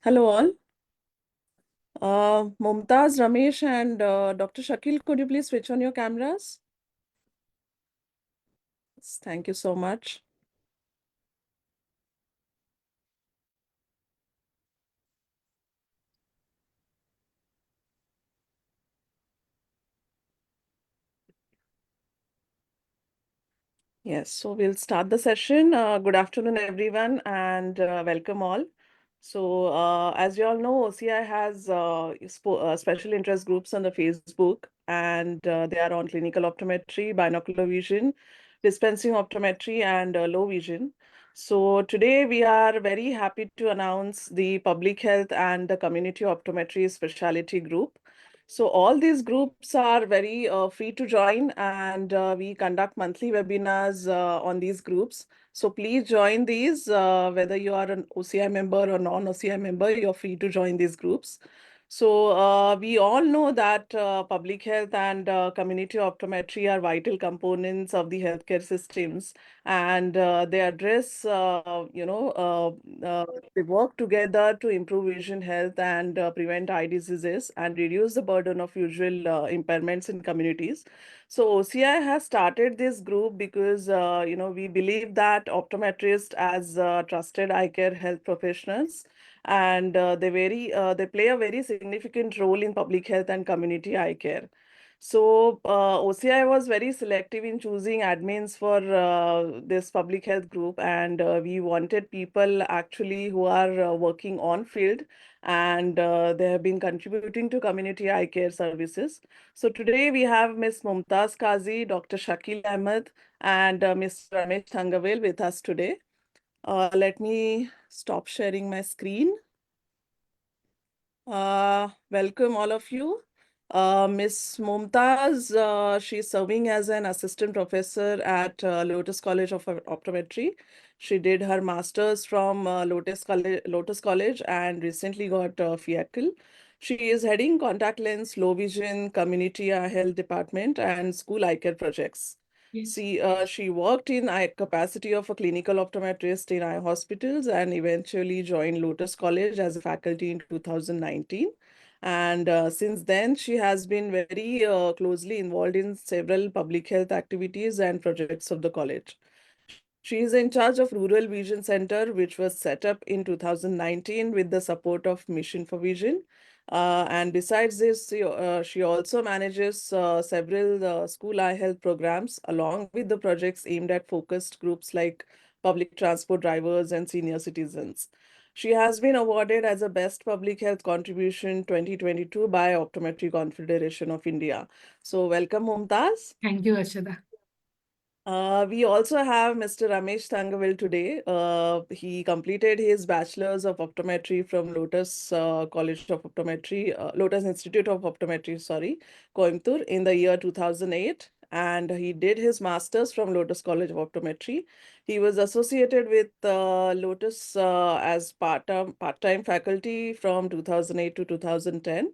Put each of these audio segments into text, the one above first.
Hello all. Mumtaz, Ramesh, and Dr. Shakil, could you please switch on your cameras? Thank you so much. Yes, so we'll start the session. Good afternoon, everyone, and welcome all. So, as you all know, OCI has special interest groups on the Facebook, and they are on clinical optometry, binocular vision, dispensing optometry, and low vision. So, today we are very happy to announce the public health and the community optometry specialty group. So all these groups are very free to join, and we conduct monthly webinars on these groups. So please join these, whether you are an OCI member or non-OCI member, you're free to join these groups. So we all know that public health and community optometry are vital components of the healthcare systems, and they address, they work together to improve vision health and prevent eye diseases and reduce the burden of usual impairments in communities. So OCI has started this group because we believe that optometrists as trusted eye care health professionals, and they play a very significant role in public health and community eye care. So OCI was very selective in choosing admins for this public health group, and we wanted people actually who are working on field, and they have been contributing to community eye care services. So today we have Ms. Mumtaz Kazi, Dr. Shakil Ahmed, and Mr. Ramesh Thangavel with us today. Let me stop sharing my screen. Welcome all of you. Miss Mumtaz, she's serving as an assistant professor at Lotus College of Optometry. She did her master's from Lotus College and recently got FIACL. She is heading contact lens, low vision, community eye health department, and school eye care projects. Yes. She worked in capacity of a clinical optometrist in eye hospitals and eventually joined Lotus College as a faculty in 2019. And since then, she has been very closely involved in several public health activities and projects of the college. She is in charge of Rural Vision Center, which was set up in 2019 with the support of Mission for Vision. And besides this, she also manages several school eye health programs along with the projects aimed at focused groups like public transport drivers and senior citizens. She has been awarded as a Best Public Health Contribution 2022 by Optometry Confederation of India. So welcome, Mumtaz. Thank you, Ashada. We also have Mr. Ramesh Thangavel today. He completed his Bachelor's of Optometry from Lotus College of Optometry, Lotus Institute of Optometry, sorry, Coimbatore in the year 2008. And he did his Master's from Lotus College of Optometry. He was associated with Lotus as part-time faculty from 2008 to 2010.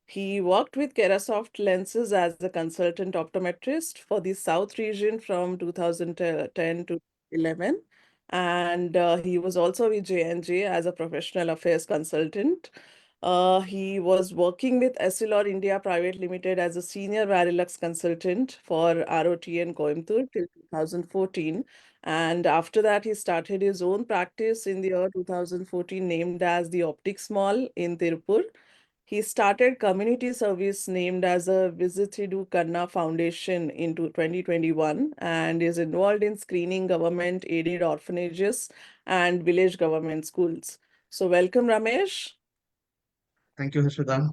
He worked with Kerasoft Lenses as a consultant optometrist for the South region from 2010 to 11. And he was also with J&J as a professional affairs consultant. He was working with Essilor India Private Limited as a senior Varilux consultant for ROTN Coimbatore till 2014. And after that, he started his own practice in the year 2014, named as the Optics Mall in Tirupur. He started community service named as a Visitidu Kanna Foundation into 2021 and is involved in screening government-aided orphanages and village government schools. So welcome, Ramesh. Thank you, Harshada.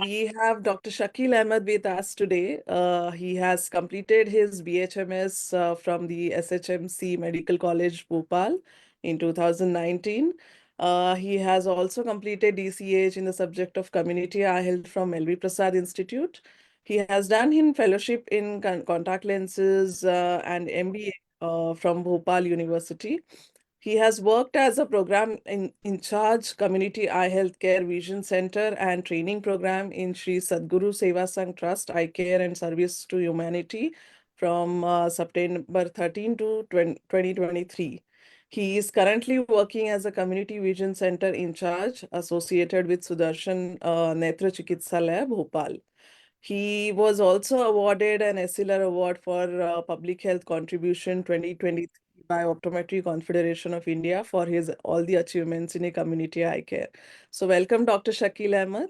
We have Dr. Shakil Ahmed with us today. He has completed his BHMS from the SHMC Medical College, Bhopal in 2019. He has also completed DCH in the subject of Community Eye Health from LV Prasad Institute. He has done his fellowship in contact lenses and MBA from Bhopal University. He has worked as a program in charge Community Eye Health Care Vision Center and training program in Sri Sadguru Seva Sangh Trust Eye Care and Service to Humanity from September 13 to 2023. He is currently working as a community vision center in charge associated with Sudarshan Netra Chikitsalaya, Bhopal. He was also awarded an Essilor Award for Public Health Contribution 2023 by Optometry Confederation of India for his all the achievements in a community eye care. So welcome, Dr. Shakil Ahmed.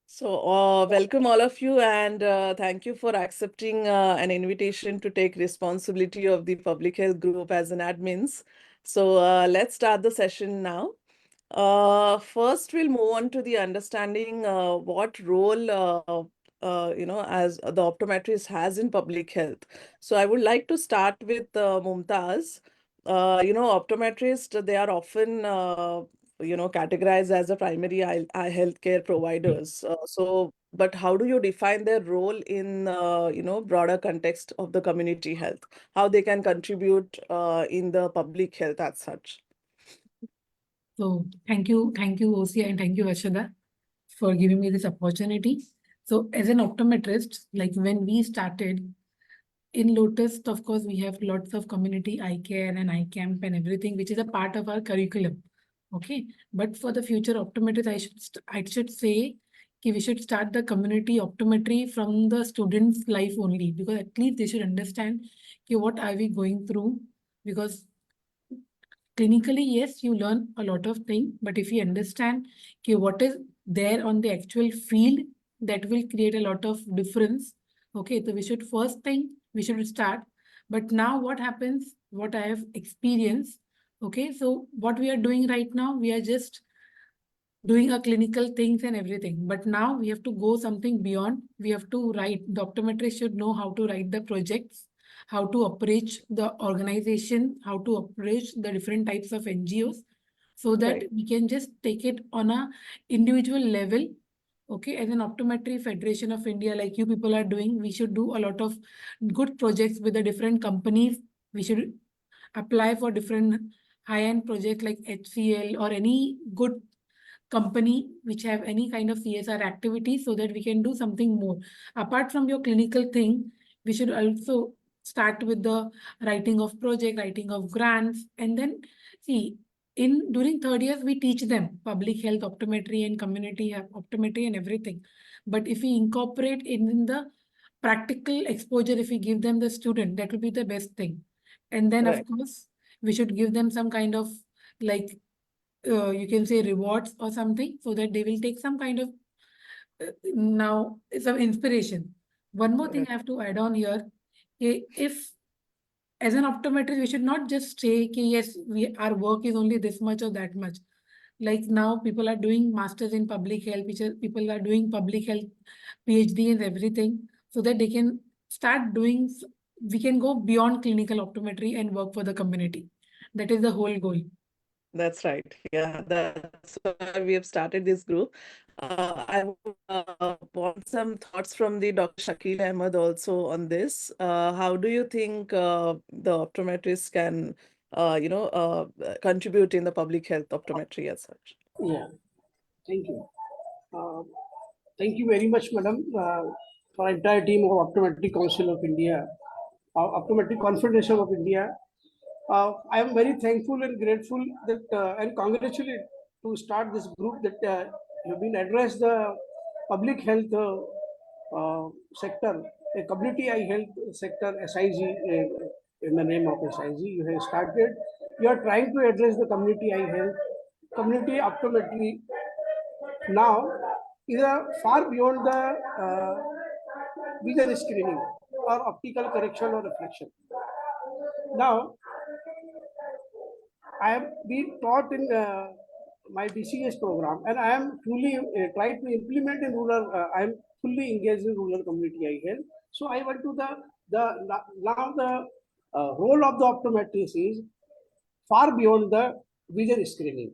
So, welcome all of you, and thank you for accepting an invitation to take responsibility of the public health group as an admins. So, let's start the session now. First, we'll move on to the understanding what role as the optometrist has in public health. So, I would like to start with Mumtaz. Optometrists, they are often categorized as a primary eye healthcare providers. But how do you define their role in broader context of the community health? How they can contribute in the public health as such? So thank you, OCI, and thank you, Ashada, for giving me this opportunity. So as an optometrist, like when we started in Lotus, of course, we have lots of community eye care and eye camp and everything, which is a part of our curriculum. Okay, but for the future optometrist, I should say we should start the community optometry from the student's life only, because at least they should understand what are we going through. Because clinically, yes, you learn a lot of things, but if you understand what is there on the actual field, that will create a lot of difference. Okay, so we should start. But now what happens, what I have experienced, okay, so what we are doing right now, we are just doing a clinical things and everything. But now we have to go something beyond. We have to write. The optometrist should know how to write the projects, how to approach the organization, how to approach the different types of NGOs, so that Right. we can just take it on a individual level. Okay, as an Optometry Federation of India, like you people are doing, we should do a lot of good projects with the different companies. We should apply for different high-end projects like HCL or any good company which have any kind of CSR activity, so that we can do something more. Apart from your clinical thing, we should also start with the writing of project, writing of grants, and then see, in during third years, we teach them public health, optometry and community optometry and everything. But if we incorporate in the practical exposure, if we give them the student, that will be the best thing. And then of Right. course, we should give them some kind of, like, you can say, rewards or something, so that they will take some kind of now some inspiration. One more thing Right. I have to add on here. If as an optometrist, we should not just say, okay, yes, our work is only this much or that much. Like now people are doing masters in public health, people are doing public health PhD and everything, so that they can start doing, we can go beyond clinical optometry and work for the community. That is the whole goal. That's right. Yeah, that's why we have started this group. I want some thoughts from the Dr. Shakil Ahmed also on this. How do you think the optometrists can, contribute in the public health optometry as such? Yeah, thank you. Uh, Thank you very much, madam, for entire team of Optometric Council of India, Optometric Confederation of India. I am very thankful and grateful that and congratulate to start this group that have been addressed the public health sector, a community eye health sector, SIG, in the name of SIG. You have started. You are trying to address the community eye health, community optometry now is far beyond the vision screening or optical correction or reflection. Now, I have been taught in my BCS program, and I am truly trying to implement in rural. I am fully engaged in rural community eye health. So I want to the now the role of the optometrist is far beyond the vision screening.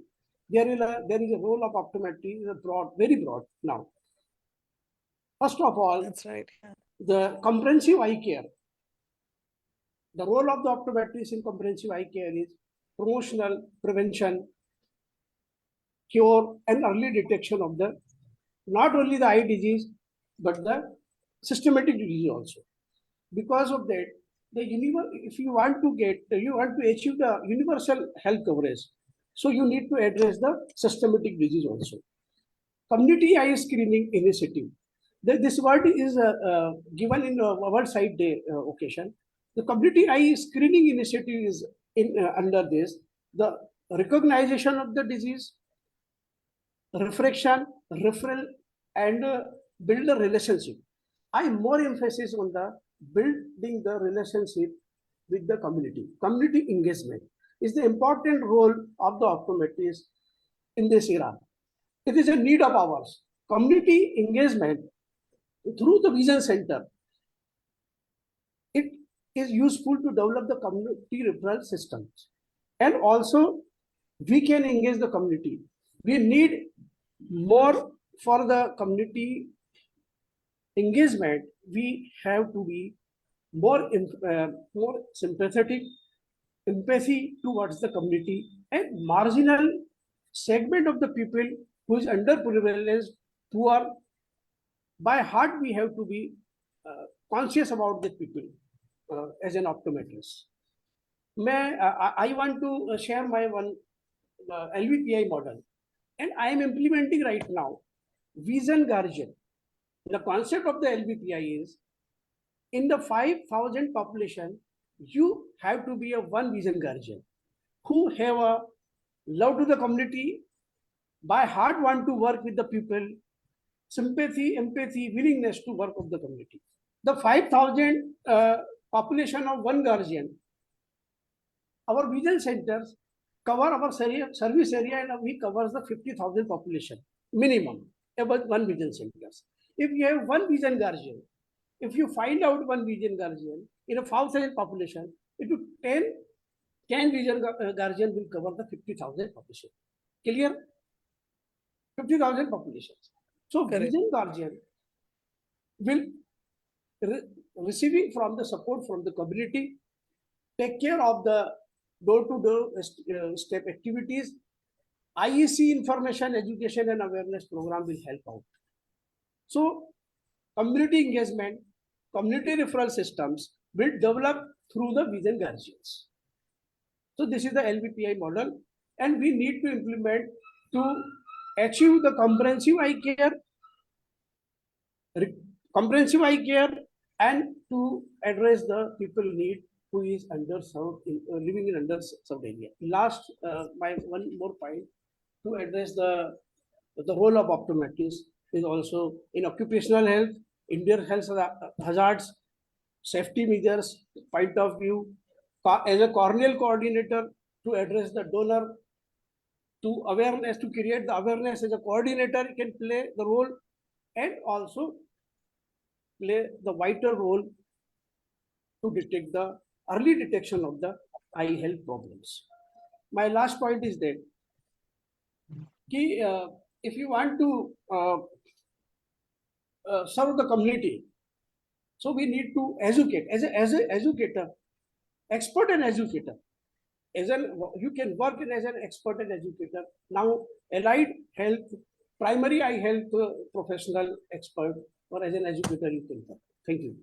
There is a role of optometry is a broad, very broad now. First of all, That's right. Yeah. the comprehensive eye care. The role of the optometrist in comprehensive eye care is promotional, prevention, cure, and early detection of the not only the eye disease but the systematic disease also. Because of that, if you want to achieve the universal health coverage, so you need to address the systematic disease also. Community eye screening initiative. This word is given in World Sight Day occasion. The community eye screening initiative is under this. The recognition of the disease, refraction, referral, and build a relationship. I more emphasis on the building the relationship with the community. Community engagement is the important role of the optometrist in this era. It is a need of ours. Community engagement through the vision center. It is useful to develop the community referral systems. And also, we can engage the community. We need more for the community engagement. We have to be more sympathetic, empathy towards the community, and marginal segment of the people who is underprivileged, poor. By heart, we have to be conscious about the people as an optometrist. I want to share my one LVPI model, and I am implementing right now vision guardian. The concept of the LVPI is in the 5,000 population, you have to be a one vision guardian who have a love to the community, by heart want to work with the people, sympathy, empathy, willingness to work with the community. The 5,000 population of one guardian, our vision centers cover our service area, and we covers the 50,000 population minimum about one vision centers. If you have one vision guardian, if you find out one vision guardian in a 5,000 population, it will 10 vision guardian will cover the 50,000 population. Clear? 50,000 populations. So Correct. vision guardian will receiving from the support from the community, take care of the door-to-door step activities. IEC information, education, and awareness program will help out. So community engagement, community referral systems will develop through the vision guardians. So this is the LVPI model, and we need to implement to achieve the comprehensive eye care and to address the people need who is underserved, living in underserved area. Last, my one more point to address the role of optometrists is also in occupational health, indoor health hazards, safety measures, point of view, as a corneal coordinator to address the donor, to awareness, to create the awareness as a coordinator can play the role, and also play the vital role to detect the early detection of the eye health problems. My last point is that if you want to serve the community, so we need to educate as an educator, expert and educator. You can work as an expert and educator. Now, allied health, primary eye health professional expert, or as an educator you can work. Thank you.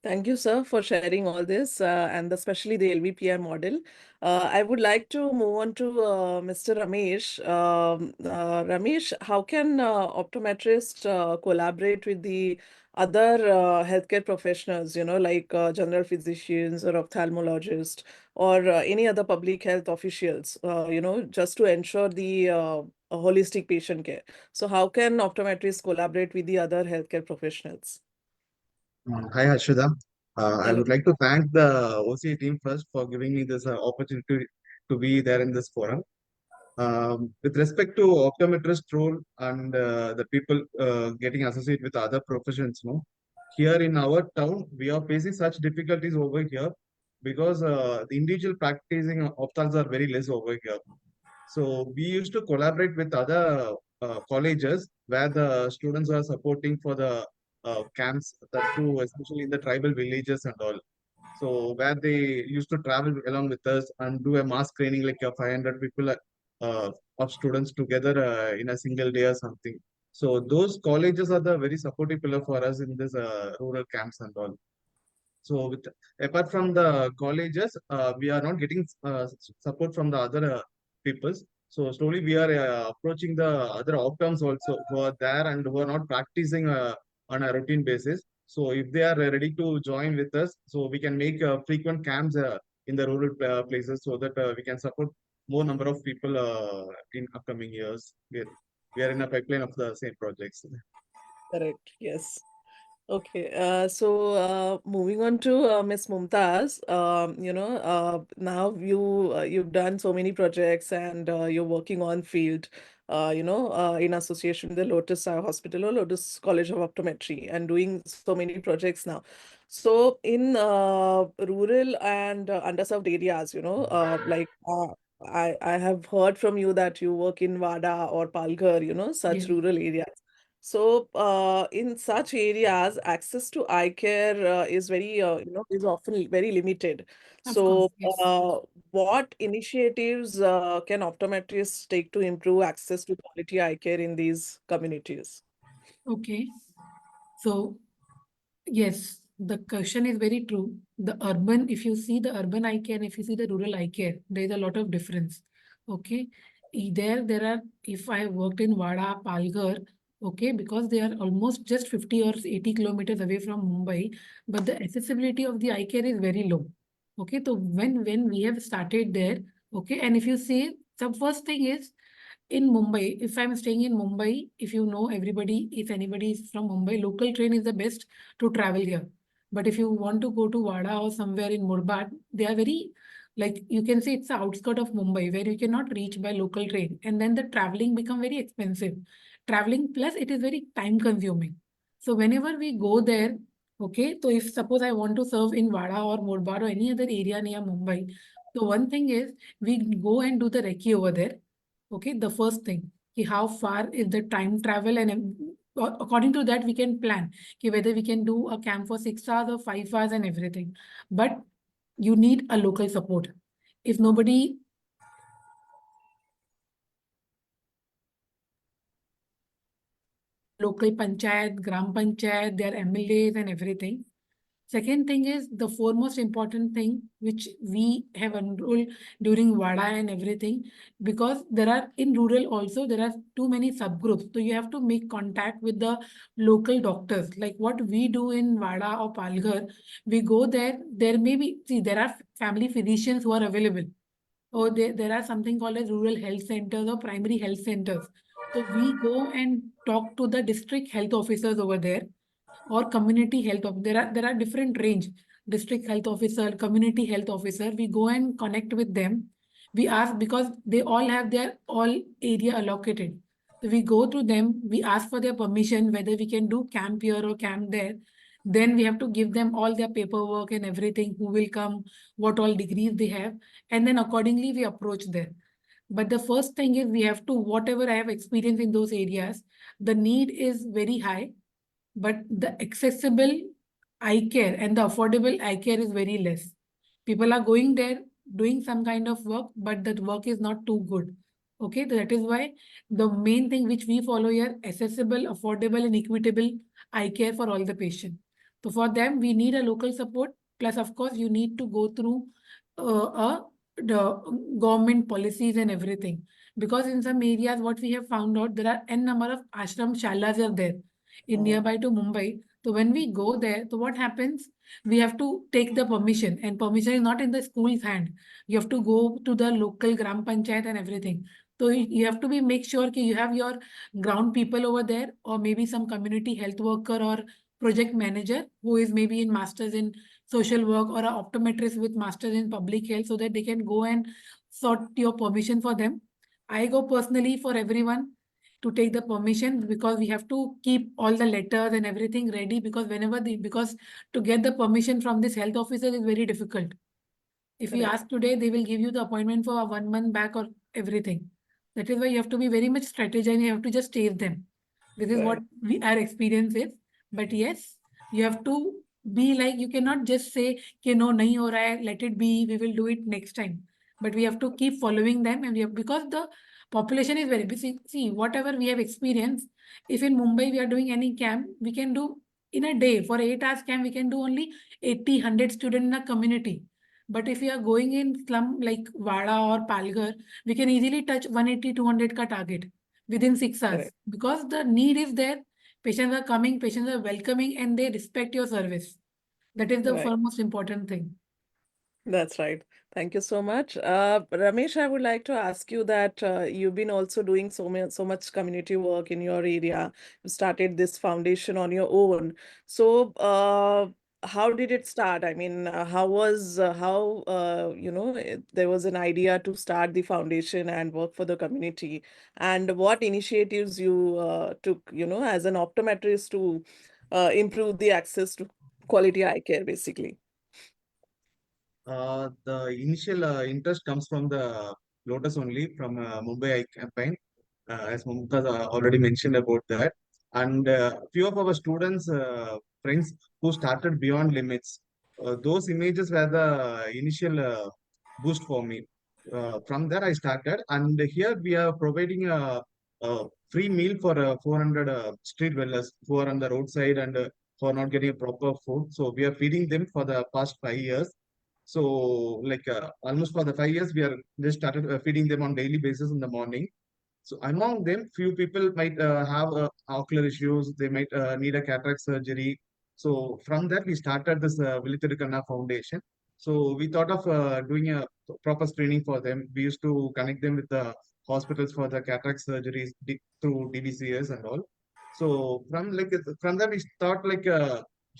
Thank you, sir, for sharing all this and especially the LVPI model. I would like to move on to Mr. Ramesh. Ramesh, how can optometrists collaborate with the other healthcare professionals, like general physicians or ophthalmologists or any other public health officials, just to ensure the holistic patient care? So how can optometrists collaborate with the other healthcare professionals? Hi, Harshada. I Hello. would like to thank the OCI team first for giving me this opportunity to be there in this forum. With respect to optometrist role and the people getting associated with other professions, here in our town, we are facing such difficulties over here because the individual practicing ophthalms are very less over here. So we used to collaborate with other colleges where the students are supporting for the camps that too, especially in the tribal villages and all. So where they used to travel along with us and do a mass training like 500 people of students together in a single day or something. So those colleges are the very supportive pillar for us in this rural camps and all. So apart from the colleges, we are not getting support from the other peoples. So slowly we are approaching the other optoms also who are there and who are not practicing on a routine basis. So if they are ready to join with us, so we can make frequent camps in the rural places so that we can support more number of people in upcoming years. We are in a pipeline of the same projects. Correct. Yes. Okay, moving on to Miss Mumtaz, now you've done so many projects and you're working on field, in association with the Lotus Eye Hospital or Lotus College of Optometry and doing so many projects now. So in rural and underserved areas, I have heard from you that you work in Wada or Palghar, Yeah, such rural areas. So, in such areas, access to eye care is is often very limited. of course. So, Yes. what initiatives can optometrists take to improve access to quality eye care in these communities? Okay. So yes, the question is very true. The urban, if you see the urban eye care and if you see the rural eye care, there is a lot of difference. Okay. There are, if I worked in Vada, Palghar, okay, because they are almost just 50 or 80 kilometers away from Mumbai, but the accessibility of the eye care is very low. Okay. So when we have started there, okay, and if you see, the first thing is in Mumbai, if I'm staying in Mumbai, if you know everybody, if anybody is from Mumbai, local train is the best to travel here. But if you want to go to Wada or somewhere in Murbad, they are very, like you can say it's the outskirt of Mumbai where you cannot reach by local train. And then the traveling become very expensive. Traveling plus it is very time consuming. So whenever we go there, okay, so if suppose I want to serve in Wada or Murbad or any other area near Mumbai, so one thing is we go and do the recce over there. Okay, the first thing, how far is the time travel, and according to that we can plan whether we can do a camp for 6 hours or 5 hours and everything. But you need a local support. If nobody local panchayat, gram panchayat, their MLAs and everything. Second thing is the foremost important thing which we have enrolled during WADA and everything, because there are in rural also there are too many subgroups. So you have to make contact with the local doctors. Like what we do in WADA or Palghar, we go there, there may be, see, there are family physicians who are available. Or there are something called as rural health centers or primary health centers. So we go and talk to the district health officers over there or community health of there are different range, district health officer, community health officer. We go and connect with them. We ask because they all have their all area allocated. So we go to them, we ask for their permission whether we can do camp here or camp there. Then we have to give them all their paperwork and everything, who will come, what all degrees they have, and then accordingly we approach them. But the first thing is we have to, whatever I have experienced in those areas, the need is very high, but the accessible eye care and the affordable eye care is very less. People are going there doing some kind of work, but that work is not too good. Okay, that is why the main thing which we follow here, accessible, affordable, and equitable eye care for all the patient. So for them, we need a local support. Plus, of course, you need to go through the government policies and everything. Because in some areas, what we have found out, there are n number of ashram shalas are there in nearby to Mumbai. So when we go there, so what happens? We have to take the permission, and permission is not in the school's hand. You have to go to the local gram panchayat and everything. So you have to be make sure that you have your ground people over there, or maybe some community health worker or project manager who is maybe in masters in social work, or a optometrist with masters in public health, so that they can go and sort your permission for them. I go personally for everyone to take the permission, because we have to keep all the letters and everything ready, because because to get the permission from this health officer is very difficult. If you Correct. ask today, they will give you the appointment for 1 month back or everything. That is why you have to be very much strategic and you have to just chase them. This is what Right. our experience is. But yes, you have to be like, you cannot just say, okay, no, nahi ho raha hai, let it be, we will do it next time. But we have to keep following them, and we have, because the Population is very big. See, whatever we have experienced, if in Mumbai we are doing any camp, we can do in a day, for 8 hours camp, we can do only 80, 100 students in a community. But if we are going in slum like Wada or Palghar, we can easily touch 180, 200 ka target within 6 hours. Correct. Because the need is there, patients are coming, patients are welcoming, and they respect your service. That is the Right. foremost important thing. That's right. Thank you so much. Ramesh, I would like to ask you that you've been also doing so much community work in your area. You started this foundation on your own. So, how did it start? I mean, there was an idea to start the foundation and work for the community, and what initiatives you took, as an optometrist to improve the access to quality eye care, basically. The initial interest comes from the Lotus only, from Mumbai Eye campaign, as Mumtaz already mentioned about that. And few of our students, friends who started Beyond Limits, those images were the initial boost for me. From there I started, and here we are providing a free meal for 400 street dwellers who are on the roadside and who are not getting proper food. So we are feeding them for the past 5 years. So, like almost for the 5 years, we are just started feeding them on daily basis in the morning. So among them, few people might have ocular issues. They might need a cataract surgery. So from that, we started this Vilithirukkanna Foundation. So we thought of doing a proper screening for them. We used to connect them with the hospitals for the cataract surgeries through DBCS and all. So from that, we thought like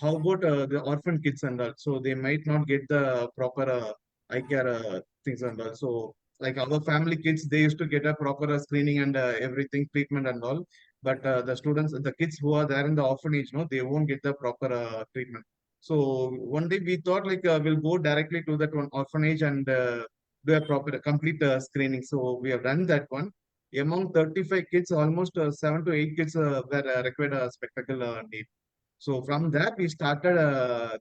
how about the orphan kids and all? So they might not get the proper eye care things and all. So like our family kids, they used to get a proper screening and everything, treatment and all. But the students, the kids who are there in the orphanage, no, they won't get the proper treatment. So one day we thought like we'll go directly to that one orphanage and do a proper complete screening. So we have done that one. Among 35 kids, almost 7 to 8 kids were required a spectacle need. So from that, we started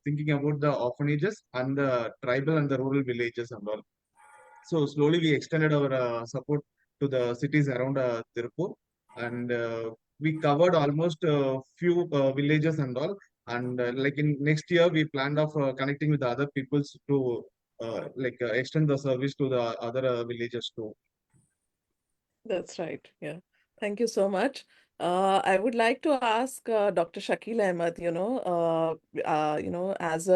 thinking about the orphanages and the tribal and the rural villages and all. So slowly we extended our support to the cities around Tirupur, and we covered almost a few villages and all. And like in next year, we planned of connecting with the other peoples to extend the service to the other villages too. That's right. Yeah. Thank you so much. I would like to ask Dr. Shakil Ahmed, as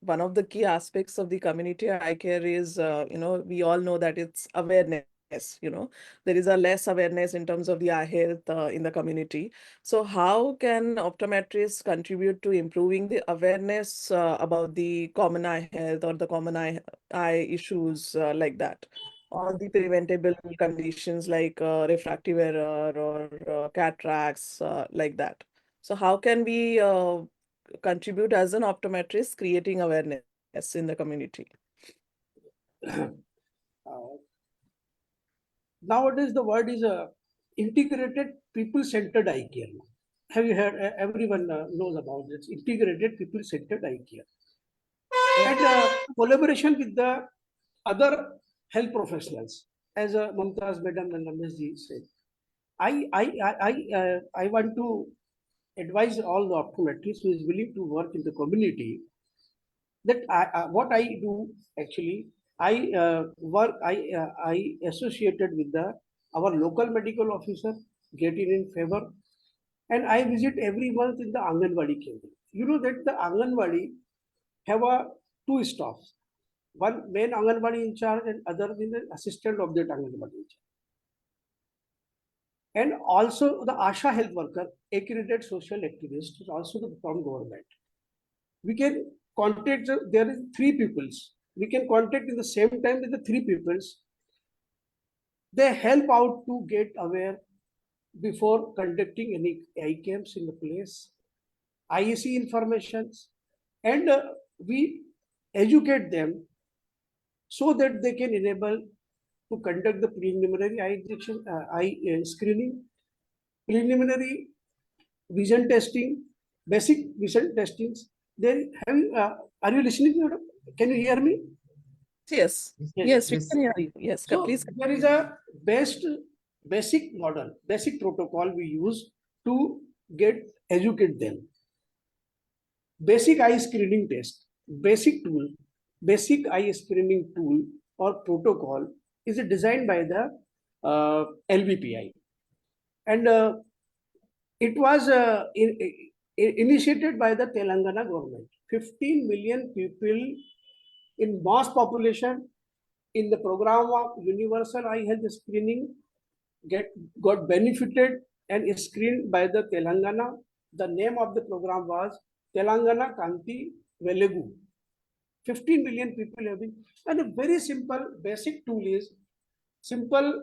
one of the key aspects of the community eye care is, we all know that it's awareness, there is a less awareness in terms of the eye health in the community. So how can optometrists contribute to improving the awareness about the common eye health or the common eye issues like that? All the preventable conditions like refractive error or cataracts, like that. So how can we contribute as an optometrist creating awareness in the community? Nowadays the word is integrated people-centered eye care. Have you heard? Everyone knows about this integrated people-centered eye care, and collaboration with the other health professionals, as Mumtaz Madam and Rameshji said. I want to advise all the optometrists who is willing to work in the community that what I do actually, I associated with the our local medical officer, getting in favor, and I visit every month in the Anganwadi Kendra. You know that the Anganwadi have a two staffs, one main Anganwadi in charge and other is the assistant of that Anganwadi in charge. And also the ASHA health worker, accredited social activist, is also from government. We can contact, there is three peoples. We can contact in the same time with the three peoples. They help out to get aware before conducting any eye camps in the place, IEC informations, and we educate them so that they can enable to conduct the preliminary eye injection, screening, preliminary vision testing, basic vision testings. Then are you listening, madam? Can you hear me? Yes, Yes. yes, we Yes. can hear you. Yes, So please. there is a best basic model, basic protocol we use to educate them. Basic eye screening test, basic eye screening tool or protocol is designed by the LBPI, and it was initiated by the Telangana government. 15 million people in mass population in the program of universal eye health screening got benefited and screened by the Telangana. The name of the program was Telangana Kanti Velegu. 15 million people have been, and a very simple basic tool is simple,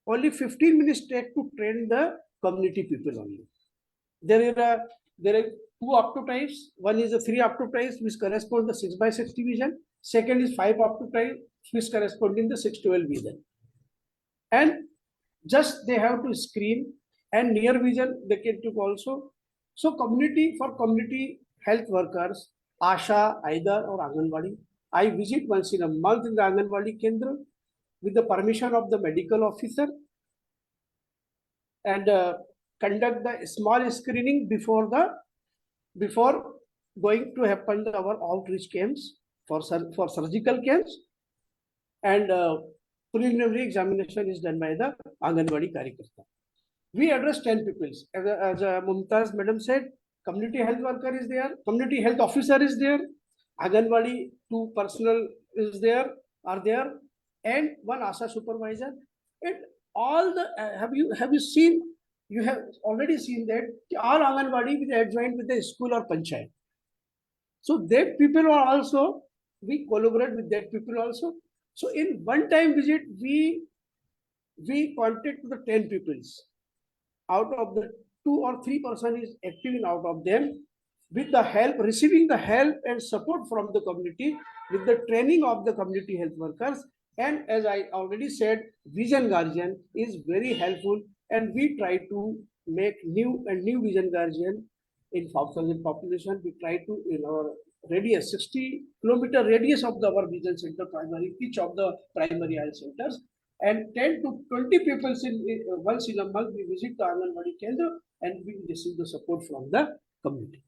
only 15 minutes take to train the community people only. There are two optotypes. One is a 3 optotypes which correspond to 6x6 division. Second is 5 optotypes which correspond in the 612 vision. And just they have to screen, and near vision they can take also. So community health workers, ASHA either or Anganwadi, I visit once in a month in the Anganwadi Kendra with the permission of the medical officer, and conduct the small screening before going to happen our outreach camps for surgical camps, and preliminary examination is done by the Anganwadi Karyakarta. We address 10 people. As Mumtaz madam said, community health worker is there, community health officer is there, Anganwadi 2 personnel is there, and 1 ASHA supervisor. And all the have you seen? You have already seen that all Anganwadi is adjoined with the school or panchayat. So that people are also, we collaborate with that people also. So in one time visit, we contact the 10 peoples. Out of the 2 or 3 person is active in out of them, with the help, receiving the help and support from the community, with the training of the community health workers. And as I already said, vision guardian is very helpful, and we try to make new vision guardian in 5,000 population. We try to, in our radius, 60-kilometer radius of our vision center primary, each of the primary eye centers, and 10 to 20 people once in a month we visit the Anganwadi Kendra and we receive the support from the community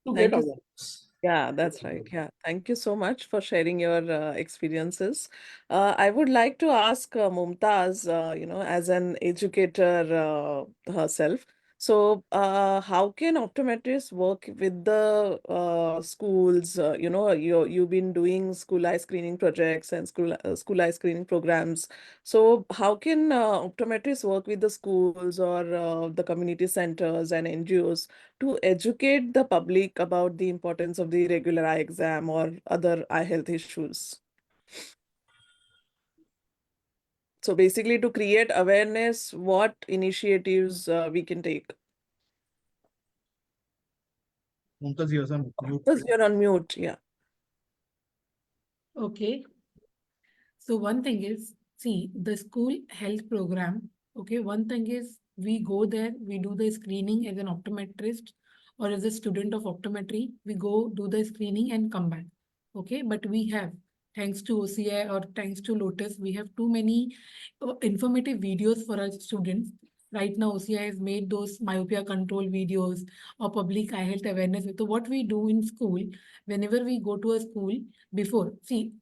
to Thank get you. awareness. Yeah, that's right. Yeah. Thank you so much for sharing your experiences. I would like to ask Mumtaz, as an educator herself. So, how can optometrists work with the schools? You've been doing school eye screening projects and school eye screening programs. So, how can optometrists work with the schools or the community centers and NGOs to educate the public about the importance of the regular eye exam or other eye health issues? So basically, to create awareness, what initiatives we can take? Mumtaz, you're on mute. Because you're on mute, yeah. Okay. So one thing is, see, the school health program, okay, one thing is we go there, we do the screening as an optometrist or as a student of optometry, we go do the screening and come back. Okay, but we have, thanks to OCI or thanks to Lotus, we have too many informative videos for our students. Right now, OCI has made those myopia control videos or public eye health awareness. So what we do in school, whenever we go to a school, before, see,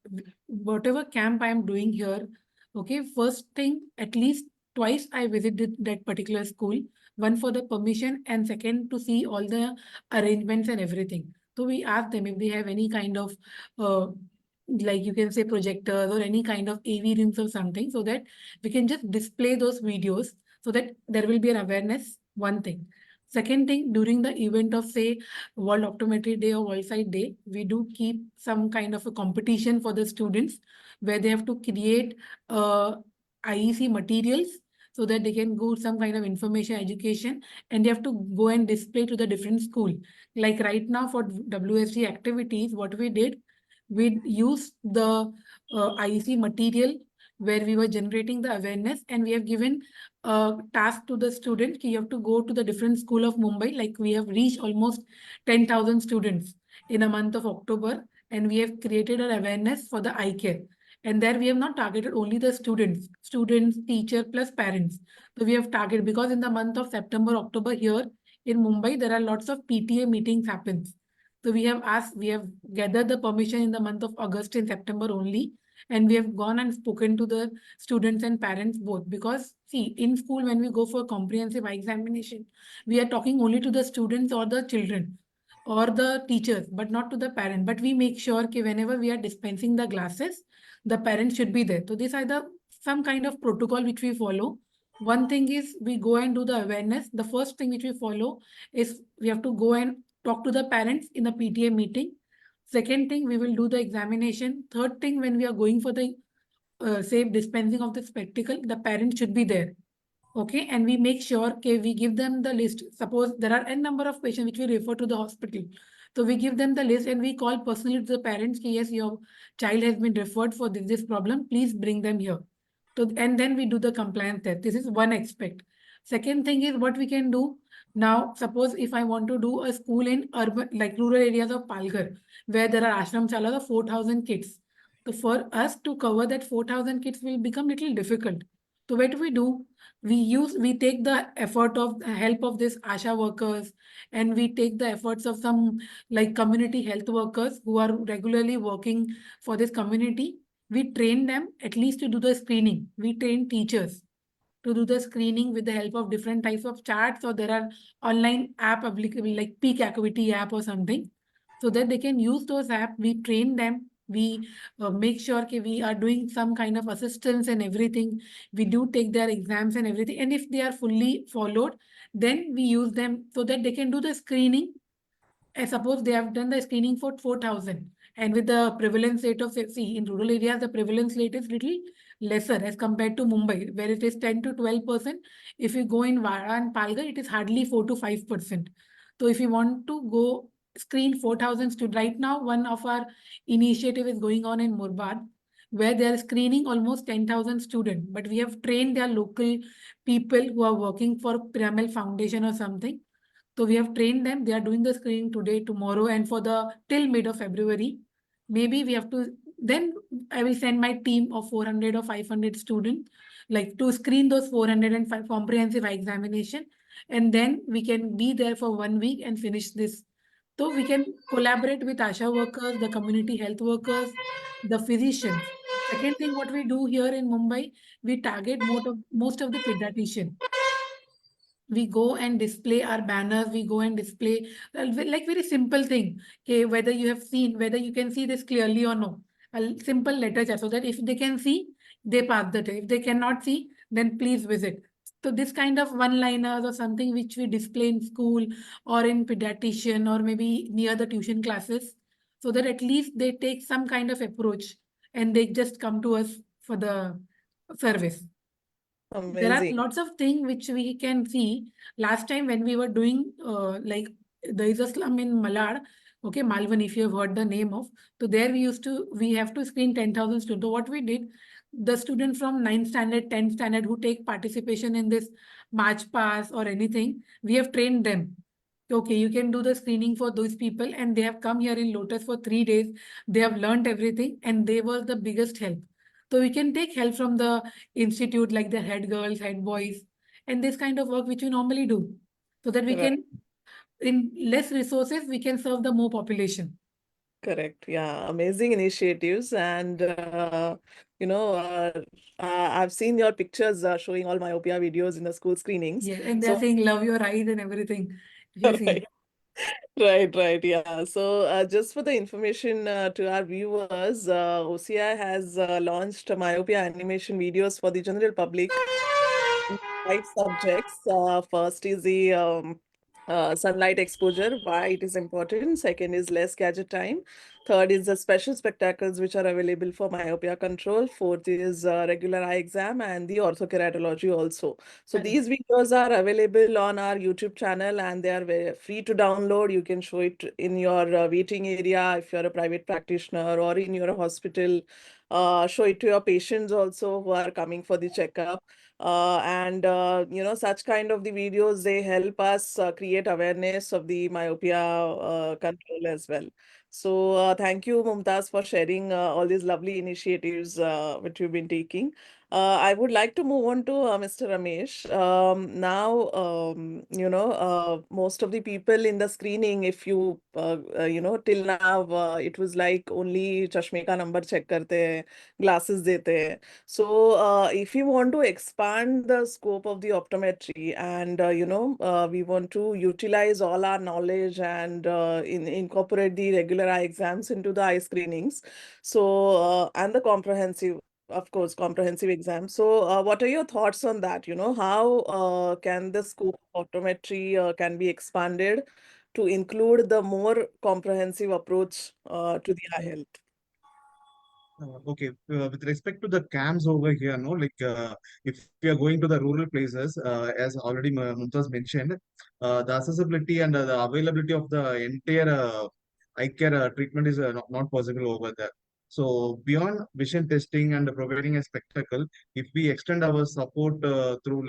whatever camp I am doing here, okay, first thing, at least twice I visited that particular school, one for the permission and second to see all the arrangements and everything. So we ask them if they have any kind of, like you can say projectors or any kind of AV rooms or something, so that we can just display those videos so that there will be an awareness, one thing. Second thing, during the event of say World Optometry Day or World Sight Day, we do keep some kind of a competition for the students where they have to create IEC materials so that they can go some kind of information education and they have to go and display to the different school. Like right now for WSG activities, what we did, we used the IEC material where we were generating the awareness, and we have given a task to the student. You have to go to the different school of Mumbai. Like we have reached almost 10,000 students in a month of October, and we have created an awareness for the eye care. And there we have not targeted only the students, teacher plus parents. So we have targeted because in the month of September, October here in Mumbai, there are lots of PTA meetings happens. So we have gathered the permission in the month of August and September only. And we have gone and spoken to the students and parents both. Because see, in school, when we go for comprehensive examination, we are talking only to the students or the children or the teachers, but not to the parent. But we make sure that whenever we are dispensing the glasses, the parents should be there. So these are the some kind of protocol which we follow. One thing is we go and do the awareness. The first thing which we follow is we have to go and talk to the parents in the PTA meeting. Second thing, we will do the examination. Third thing, when we are going for the say dispensing of the spectacle, the parents should be there. Okay, and we make sure okay, we give them the list. Suppose there are n number of patients which we refer to the hospital. So we give them the list and we call personally to the parents, okay, yes, your child has been referred for this problem. Please bring them here. So, and then we do the compliance test. This is one aspect. Second thing is what we can do. Now, suppose if I want to do a school in urban, like rural areas of Palghar, where there are ashram chalas of 4,000 kids. So for us to cover that 4,000 kids will become little difficult. So what do? We take the effort of help of this ASHA workers, and we take the efforts of some like community health workers who are regularly working for this community. We train them at least to do the screening. We train teachers to do the screening with the help of different types of charts, or there are online app applicable like peak acuity app or something, so that they can use those app. We train them. We make sure that we are doing some kind of assistance and everything. We do take their exams and everything. And if they are fully followed, then we use them so that they can do the screening. I suppose they have done the screening for 4,000. And with the prevalence rate of, see, in rural areas, the prevalence rate is little lesser as compared to Mumbai, where it is 10 to 12%. If you go in Vara and Palghar, it is hardly 4 to 5%. So if you want to go screen 4,000 students, right now, one of our initiative is going on in Murbad, where they are screening almost 10,000 students. But we have trained their local people who are working for Pyramid Foundation or something. So we have trained them. They are doing the screening today, tomorrow, and for the till mid of February. Maybe we have to, then I will send my team of 400 or 500 students, like to screen those 405 comprehensive examination. And then we can be there for 1 week and finish this. So we can collaborate with ASHA workers, the community health workers, the physicians. Second thing, what we do here in Mumbai, we target most of the pediatrician. We go and display our banners, we go and display like very simple thing. Okay, whether you have seen, whether you can see this clearly or no. A simple letter chat so that if they can see, they pass the test. If they cannot see, then please visit. So this kind of one-liners or something which we display in school or in pediatrician or maybe near the tuition classes, so that at least they take some kind of approach and they just come to us for the service. There are Amazing. lots of things which we can see. Last time when we were doing like there is a slum in Malad, okay, Malvan, if you have heard the name of. So there we have to screen 10,000 students. So what we did, the student from 9th standard, 10th standard who take participation in this March Pass or anything, we have trained them. Okay, you can do the screening for those people, and they have come here in Lotus for 3 days. They have learned everything, and they were the biggest help. So we can take help from the institute, like the head girls, head boys, and this kind of work which we normally do, so that we Right. can, in less resources, we can serve the more population. Correct. Yeah, amazing initiatives. And, I've seen your pictures showing all myopia videos in the school screenings. Yes, and they are So, saying love your eyes and everything. If you see. right. Right. Yeah. So, just for the information to our viewers, OCI has launched myopia animation videos for the general public in 5 subjects. First is the sunlight exposure, why it is important. Second is less gadget time. Third is the special spectacles which are available for myopia control. Fourth is regular eye exam and the orthokeratology also. So Correct. these videos are available on our YouTube channel and they are very free to download. You can show it in your waiting area if you're a private practitioner or in your hospital. Show it to your patients also who are coming for the checkup. Such kind of the videos, they help us create awareness of the myopia control as well. So thank you, Mumtaz, for sharing all these lovely initiatives which you've been taking. I would like to move on to Mr. Ramesh. Now, most of the people in the screening, if you, till now, it was like only chashme ka number check karte hai, glasses dete hai. So, if you want to expand the scope of the optometry and, we want to utilize all our knowledge and incorporate the regular eye exams into the eye screenings. So, and the comprehensive, of course, comprehensive exam. So, what are your thoughts on that? How can the scope of optometry can be expanded to include the more comprehensive approach to the eye health? Okay, with respect to the camps over here, no, if we are going to the rural places, as already Mumtaz mentioned, the accessibility and the availability of the entire eye care treatment is not possible over there. So beyond vision testing and providing a spectacle, if we extend our support through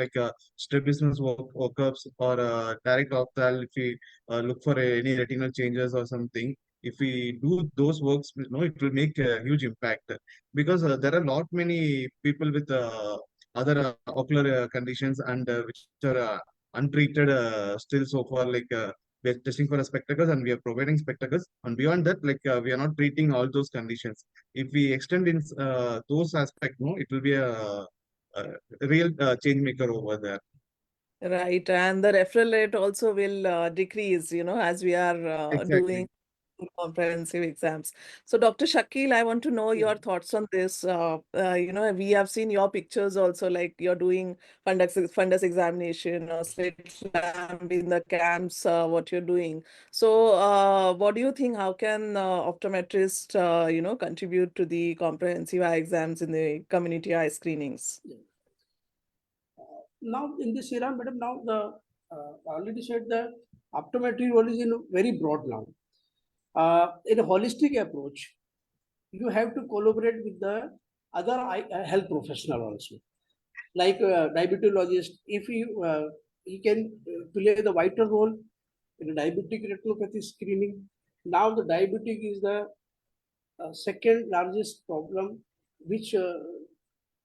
strabismus workups or direct optal, if we look for any retinal changes or something, if we do those works, it will make a huge impact because there are not many people with other ocular conditions and which are untreated still so far. We are testing for spectacles and we are providing spectacles, and beyond that, we are not treating all those conditions. If we extend in those aspects, no, it will be a real change maker over there. Right, and the referral rate also will decrease, as we are Exactly. doing comprehensive exams. So, Dr. Shakil, I want to know Yeah. your thoughts on this. We have seen your pictures also, like you're doing fundus examination or slit lamp in the camps, what you're doing. So, what do you think? How can optometrists, contribute to the comprehensive eye exams in the community eye screenings? Now in this era, madam, now I already said the optometry role is in a very broad now. In a holistic approach, you have to collaborate with the other health professional also, like diabetologist. If he can play the vital role in a diabetic retinopathy screening. Now the diabetic is the second largest problem, which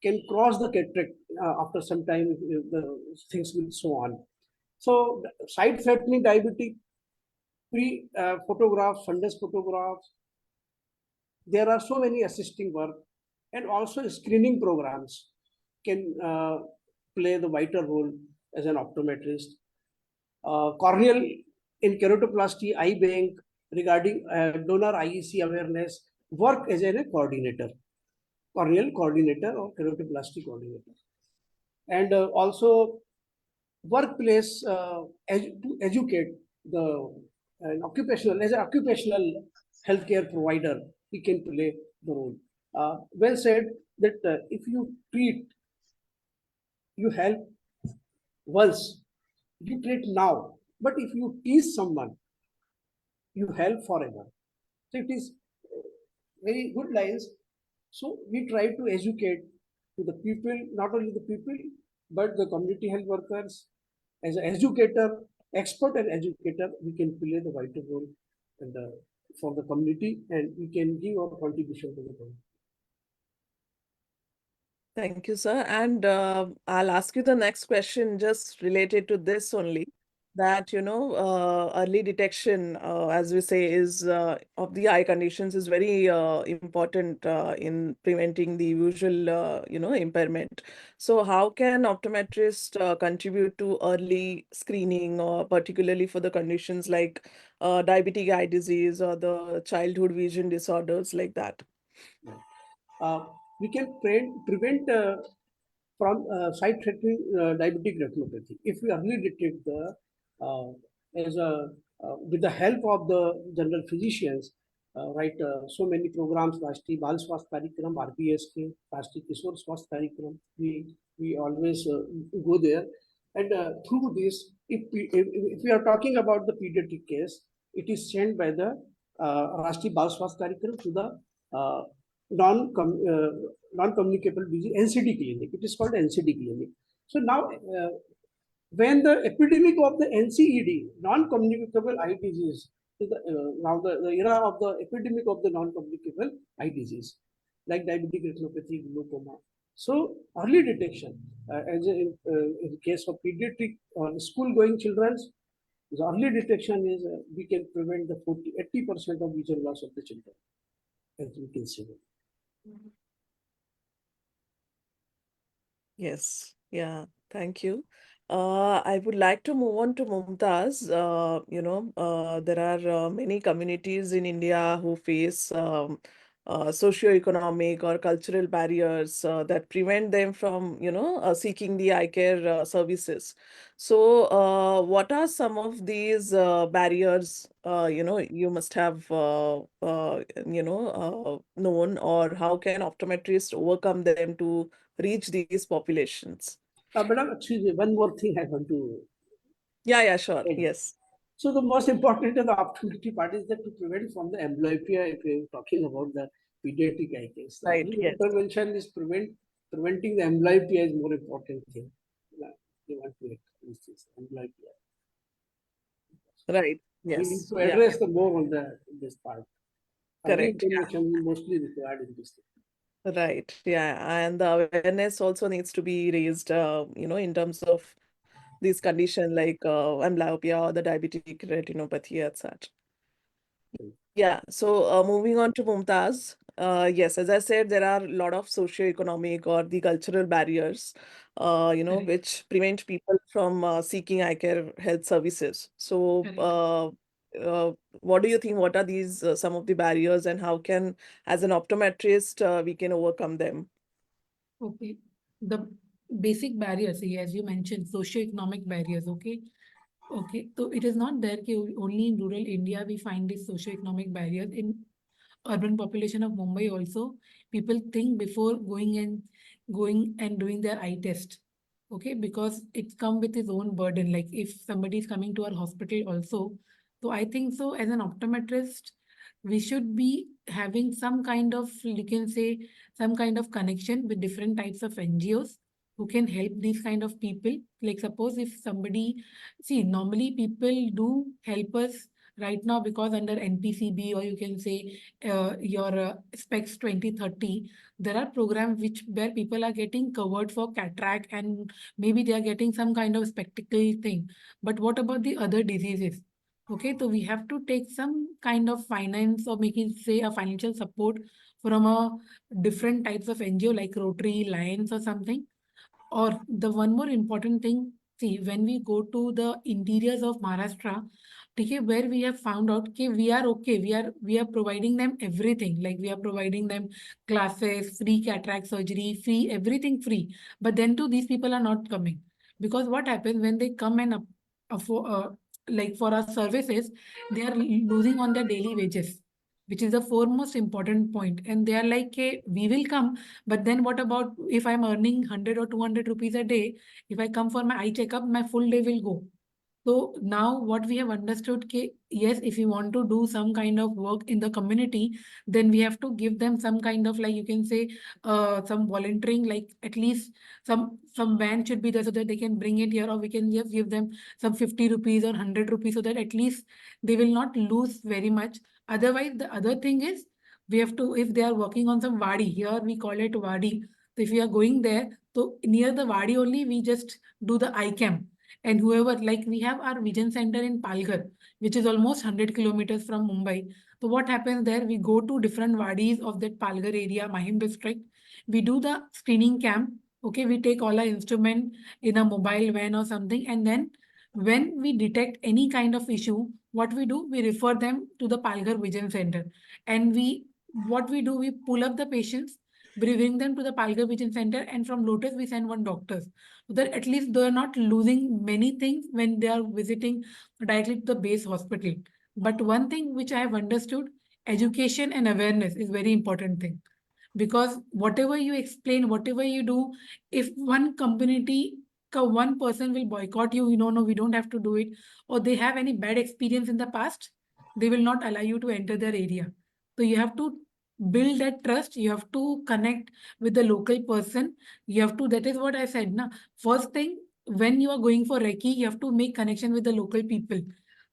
can cross the cataract after some time if the things will so on. So side threatening diabetic photographs, fundus photographs, there are so many assisting work, and also screening programs can play the vital role as an optometrist. Corneal in keratoplasty, eye bank regarding donor IEC awareness, work as a coordinator, corneal coordinator or keratoplasty coordinator. And also workplace to educate the occupational, as an occupational healthcare provider, he can play the role. Well said that if you treat, you help once, you treat now. But if you tease someone, you help forever. So it is very good lines. So we try to educate to the people, not only the people, but the community health workers. As an educator, expert and educator, we can play the vital role and for the community, and we can give our contribution to the community. Thank you, sir. And I'll ask you the next question just related to this only. That, early detection, as we say, is of the eye conditions is very important in preventing the visual, impairment. So how can optometrists contribute to early screening, particularly for the conditions like diabetic eye disease or the childhood vision disorders like that? We can prevent from sight-threatening diabetic retinopathy if we early detect the uh, as a with the help of the general physicians. Right, so many programs, Rashtriya Bal Swasth Karyakram, RBSK, Rashtriya Kishor Swasth Karyakram. We always go there, and through this, if we are talking about the pediatric case, it is sent by the Rashtriya Bal Swasth Karyakram to the non non-communicable disease NCD clinic. It is called NCD clinic. So now, when the epidemic of the NCED, non-communicable eye disease, now the era of the epidemic of the non-communicable eye disease, like diabetic retinopathy, glaucoma. So early detection, in case of pediatric school-going children, the early detection is we can prevent the 80% of vision loss of the children, as we can see. Yes, yeah, thank you. I would like to move on to Mumtaz. There are many communities in India who face socio-economic or cultural barriers that prevent them from, seeking the eye care services. So, what are some of these barriers, you must have, known, or how can optometrists overcome them to reach these populations? Madam, excuse me, one more thing I want to Yeah, sure. add. Yes. So the most important in the opportunity part is that to prevent from the amblyopia, if you're talking about the pediatric eye case. The Right. early Yes. intervention is preventing the amblyopia is more important thing. They want to use this amblyopia. Right. We need Yes. to Yeah. address the more on this part. Early Correct. intervention is mostly required in this thing. Right. Yeah. And the awareness also needs to be raised, in terms of these condition like amblyopia or the diabetic retinopathy and such. Yeah. So moving on to Mumtaz. Yes, as I said, there are a lot of socio-economic or the cultural barriers, Correct. which prevent people from seeking eye care health services. So, Correct. what do you think? What are these some of the barriers, and how can, as an optometrist, we can overcome them? Okay. The basic barriers, as you mentioned, socio-economic barriers. Okay. Okay. So it is not there कि only in rural India we find these socio-economic barriers. In urban population of Mumbai also, people think before going and doing their eye test. Okay, because it's come with its own burden. Like if somebody is coming to our hospital also, so I think so as an optometrist, we should be having some kind of, you can say, some kind of connection with different types of NGOs who can help these kind of people. Like suppose if somebody, see, normally people do help us right now because under NPCB, or you can say your specs 2030, there are programs which where people are getting covered for cataract, and maybe they are getting some kind of spectacle thing. But what about the other diseases? Okay, so we have to take some kind of finance, or making say a financial support from a different types of NGO like Rotary, Lions or something. Or the one more important thing, see, when we go to the interiors of Maharashtra, okay, where we have found out okay, we are okay, we are providing them everything. Like we are providing them classes, free cataract surgery, free everything free. But then too, these people are not coming, because what happens when they come and like for our services, they are losing on their daily wages, which is the foremost important point. And they are like, hey, we will come, but then what about if I'm earning 100 or 200 rupees a day? If I come for my eye checkup, my full day will go. So now what we have understood, yes, if you want to do some kind of work in the community, then we have to give them some kind of, like you can say, some volunteering, like at least some van should be there so that they can bring it here, or we can just give them some 50 rupees or 100 rupees so that at least they will not lose very much. Otherwise, the other thing is we have to, if they are working on some wadi, here we call it wadi. So if we are going there, so near the wadi only, we just do the eye camp. And whoever, like we have our vision center in Palghar, which is almost 100 kilometers from Mumbai. So what happens there? We go to different wadis of that Palghar area, Mahim district. We do the screening camp. Okay, we take all our instrument in a mobile van or something, and then when we detect any kind of issue, what we do, we refer them to the Palghar Vision Center, and what we do, we pull up the patients, we bring them to the Palghar Vision Center, and from Lotus we send one doctor, so that at least they're not losing many things when they are visiting directly to the base hospital. But one thing which I have understood, education and awareness is very important thing, because whatever you explain, whatever you do, if one community, one person will boycott you, you know, no, we don't have to do it, or they have any bad experience in the past, they will not allow you to enter their area. So you have to build that trust, you have to connect with the local person, you have to, that is what I said now. First thing, when you are going for Reiki, you have to make connection with the local people.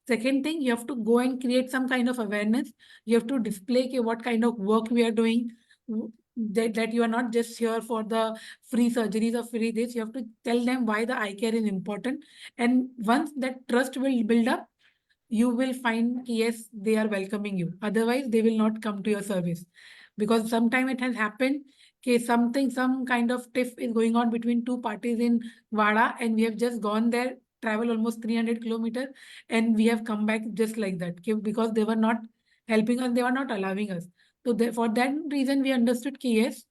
Second thing, you have to go and create some kind of awareness. You have to display what kind of work we are doing, that you are not just here for the free surgeries or free this. You have to tell them why the eye care is important. And once that trust will build up, you will find yes, they are welcoming you. Otherwise, they will not come to your service. Because sometime it has happened, okay, some kind of tiff is going on between two parties in Vada, and we have just gone there, travel almost 300 kilometers, and we have come back just like that, okay, because they were not helping us, they were not allowing us. So for that reason, we understood yes,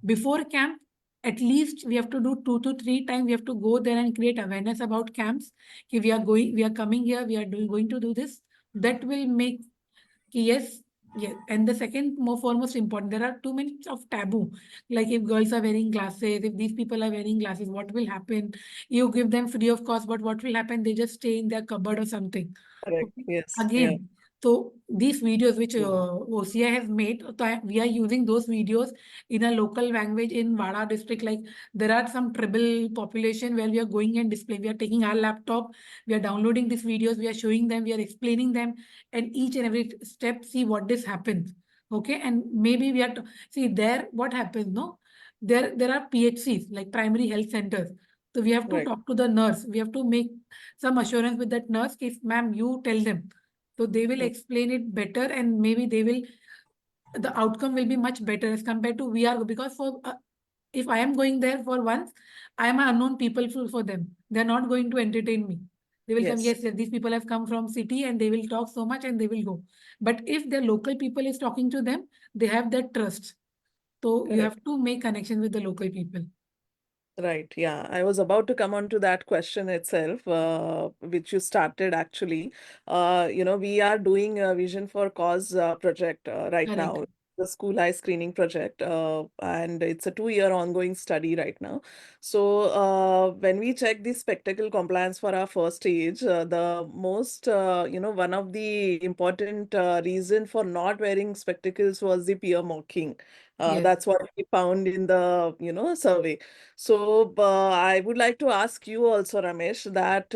before camp, at least we have to do 2 to 3 times. We have to go there and create awareness about camps. If we are coming here, we are going to do this. That will make yes, yes. And the second, more foremost important, there are too many of taboo. Like if girls are wearing glasses, if these people are wearing glasses, what will happen? You give them free of cost, but what will happen? They just stay in their cupboard or something. Correct. Okay. Yes. Yeah. Again, so these videos which Yeah. OCI has made, we are using those videos in a local language in Vada district. Like there are some tribal population where we are going and displaying. We are taking our laptop, we are downloading these videos, we are showing them, we are explaining them, and each and every step see what this happens. Okay, and maybe we are see there what happens. No, there are PHCs like primary health centers. So we have to Right. talk to the nurse. We have to make some assurance with that nurse. If ma'am, you tell them, so they will Mm. explain it better, and maybe they will, the outcome will be much better as compared to we are, because for if I am going there for once, I am an unknown people for them. They're not going to entertain me. They will come, Yes. yes, yes, these people have come from city and they will talk so much and they will go. But if the local people is talking to them, they have that trust. So you Correct. have to make connection with the local people. Right. Yeah. I was about to come on to that question itself, which you started actually. We are doing a Vision for Cause project right Correct. now, the school eye screening project, and it's a 2-year ongoing study right now. So when we check the spectacle compliance for our first stage, the most, one of the important reason for not wearing spectacles was the peer mocking. Yes. That's what we found in the, survey. So, I would like to ask you also, Ramesh, that,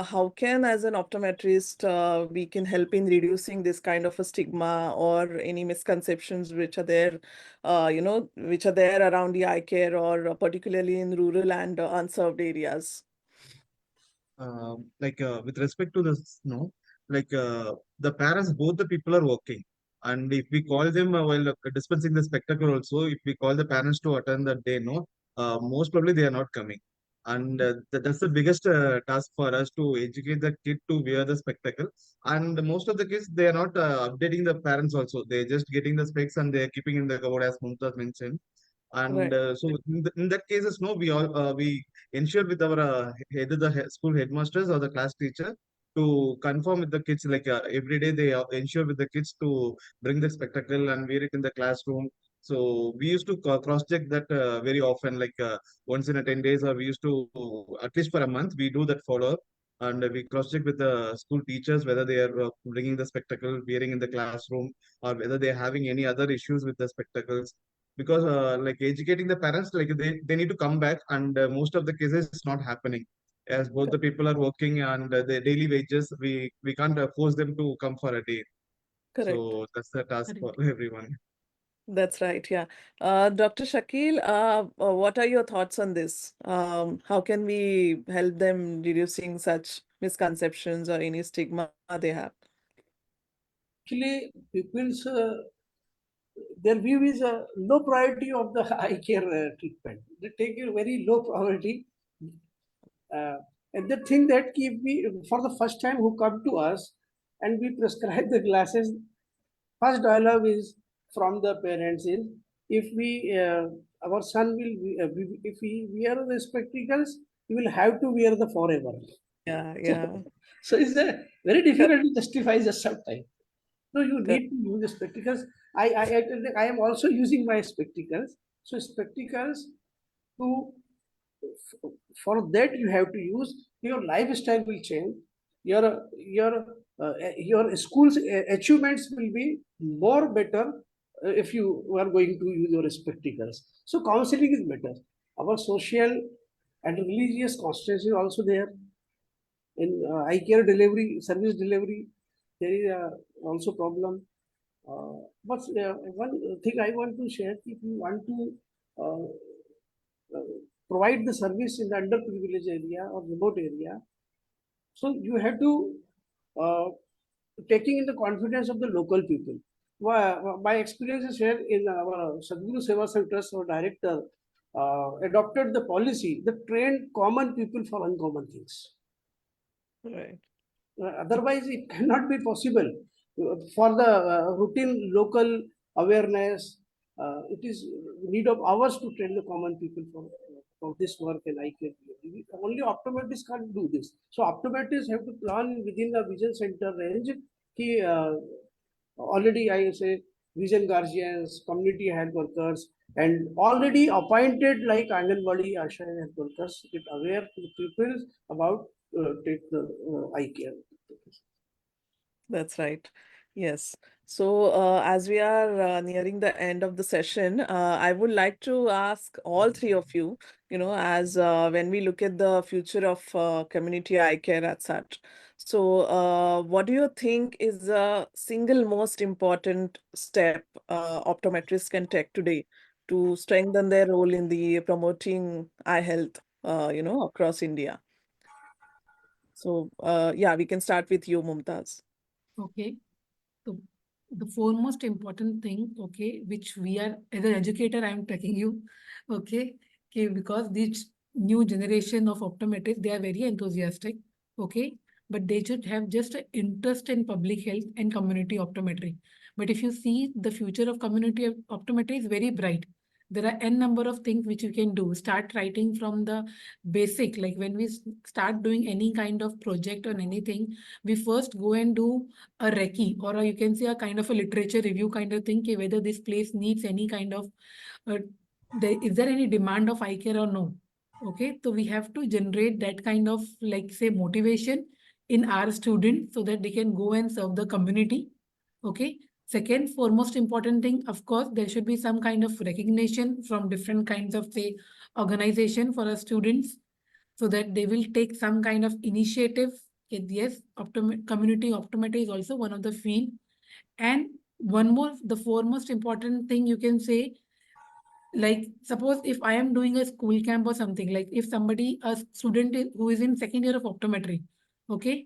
how can, as an optometrist, we can help in reducing this kind of a stigma or any misconceptions which are there, which are there around the eye care or particularly in rural and unserved areas. With respect to this, no, the parents, both the people are working. And if we call them while dispensing the spectacle also, if we call the parents to attend that day, no, most probably they are not coming. And that's the biggest task for us to educate the kid to wear the spectacle. And most of the kids, they are not updating the parents also. They're just getting the specs and they're keeping in the cupboard as Mumtaz mentioned. And Right. so in that cases, no, we ensure with our either the school headmasters or the class teacher to confirm with the kids, every day they ensure with the kids to bring the spectacle and wear it in the classroom. So we used to cross check that very often, once in a 10 days, or we used to at least for a month we do that follow up. And we cross check with the school teachers whether they are bringing the spectacle, wearing in the classroom, or whether they are having any other issues with the spectacles. Because educating the parents, they need to come back, and most of the cases it's not happening, as both the people are working and their daily wages, we can't force them to come for a day. Correct. So that's the task for Correct. everyone. That's right. Yeah. Dr. Shakil, what are your thoughts on this? How can we help them reducing such misconceptions or any stigma they have? Actually, people's their view is a low priority of the eye care treatment. They take a very low priority, uh, and they think that if we, for the first time who come to us and we prescribe the glasses, first dialogue is from the parents is, if we our son will if we wear the spectacles, he will have to wear the forever. Yeah, So, yeah. so it's a very Correct, difficult to justify just sometimes. No, you correct, need to use the spectacles. I am also using my spectacles. So spectacles to for that you have to use, your lifestyle will change. Your school's achievements will be more better if you are going to use your spectacles. So counseling is better. Our social and religious constraints is also there. in eye care delivery, service delivery, there is also problem. But one thing I want to share, if you want to provide the service in the underprivileged area or remote area, so you have to uh, taking in the confidence of the local people. My experiences here in our Sadhguru Seva Centers, our director adopted the policy that trained common people for uncommon things. Right. Otherwise, it cannot be possible for the routine local awareness. It is need of hours to train the common people for this work and I care. Only optometrists can't do this. So optometrists have to plan within the vision center range. Ki, already I say vision guardians, community health workers, and already appointed like Anganwadi, Asha health workers get aware to the people about take the eye care. That's right. Yes. So, as we are nearing the end of the session, I would like to ask all three of you, as when we look at the future of community eye care as such. So, what do you think is the single most important step optometrists can take today to strengthen their role in the promoting eye health, across India? So, yeah, we can start with you, Mumtaz. Okay. So the foremost important thing, okay, which we are, as an educator, I am telling you, okay, because this new generation of optometrists, they are very enthusiastic, okay, but they should have just an interest in public health and community optometry. But if you see, the future of community optometry is very bright. There are n number of things which you can do. Start writing from the basic, like when we start doing any kind of project or anything, we first go and do a recce, or you can say a kind of a literature review kind of thing, whether this place needs any kind of, uh, is there any demand of eye care or no? Okay, so we have to generate that kind of, like, say, motivation in our students so that they can go and serve the community. Okay. Second, foremost important thing, of course, there should be some kind of recognition from different kinds of, say, organization for our students, so that they will take some kind of initiative. Yes, community optometry is also one of the field. And one more, the foremost important thing you can say, like suppose if I am doing a school camp or something, like if somebody, a student who is in second year of optometry, okay,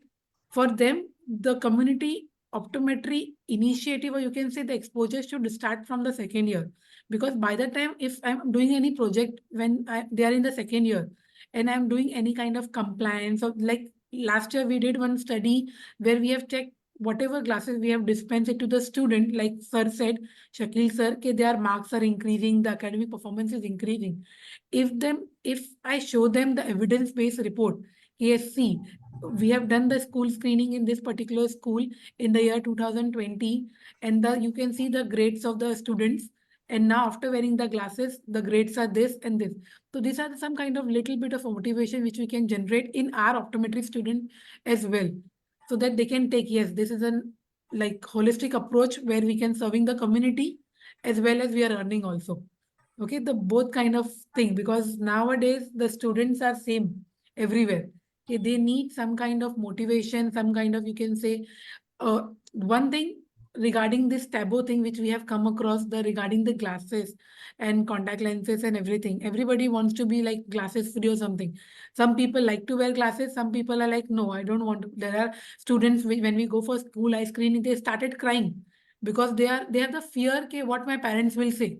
for them, the community optometry initiative, or you can say the exposure should start from the second year. Because by the time, if I'm doing any project when they are in the second year, and I'm doing any kind of compliance, or like last year we did one study where we have checked whatever glasses we have dispensed it to the student, like sir said, Shakil sir, their marks are increasing, the academic performance is increasing. If I show them the evidence-based report, yes, see, we have done the school screening in this particular school in the year 2020, and you can see the grades of the students. And now after wearing the glasses, the grades are this and this. So these are some kind of little bit of motivation which we can generate in our optometry student as well, so that they can take, yes, this is an like holistic approach where we can serving the community as well as we are earning also. Okay, the both kind of thing, because nowadays the students are same everywhere. Okay, they need some kind of motivation, some kind of, you can say, one thing regarding this taboo thing which we have come across, the regarding the glasses and contact lenses and everything. Everybody wants to be like glasses free or something. Some people like to wear glasses, some people are like, no, I don't want to. There are students, when we go for school eye screening, they started crying because they have the fear, okay, what my parents will say.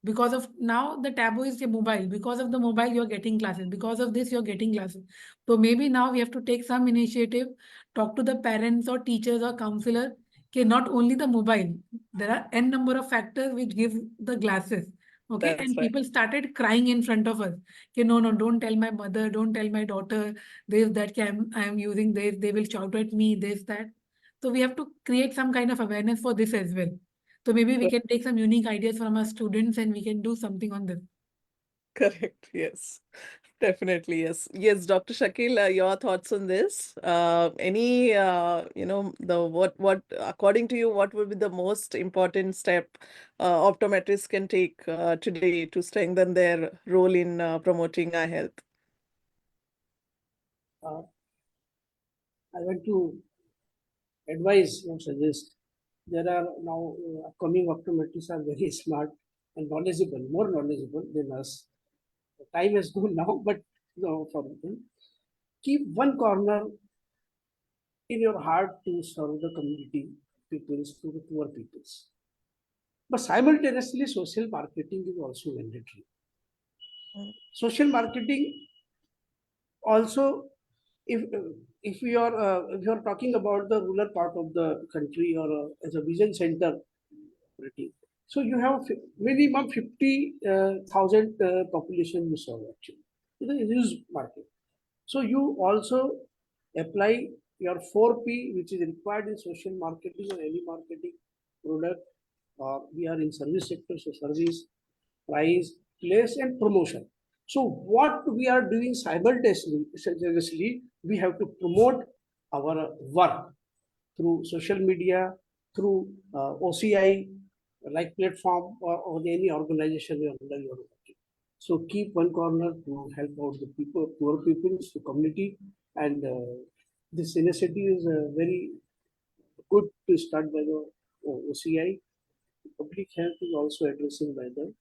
Because of now the taboo is your mobile, because of the mobile you're getting classes, because of this you're getting classes. So maybe now we have to take some initiative, talk to the parents or teachers or counselor. Okay, not only the mobile, there are n number of factors which give the glasses. Okay, That's and right. people started crying in front of us. Okay, no, no, don't tell my mother, don't tell my daughter this, that, okay, I'm using this, they will shout at me, this, that. So we have to create some kind of awareness for this as well. So maybe we can take some unique ideas from our students and we can do something on this. Correct. Yes. Definitely. Yes. Yes, Dr. Shakil, your thoughts on this? Any, according to you, what would be the most important step optometrists can take today to strengthen their role in promoting eye health? Uh, I want to advise or suggest there are now upcoming optometrists are very smart and knowledgeable, more knowledgeable than us. The time has gone now, but no problem. Keep one corner in your heart to serve the community peoples, to the poor peoples. But simultaneously, social marketing is also mandatory. Mm. Social marketing also, if you are talking about the rural part of the country or as a vision center operating, so you have minimum 50,000 population you serve actually. It is a huge market. So you also apply your 4P, which is required in social marketing or any marketing product. We are in service sector, so service, price, place, and promotion. So what we are doing simultaneously, we have to promote our work through social media, through OCI, like platform or any organization under your working. So keep one corner to help out the people, poor people, the community, and this initiative is very good to start by the OCI. Public health is also addressing by the.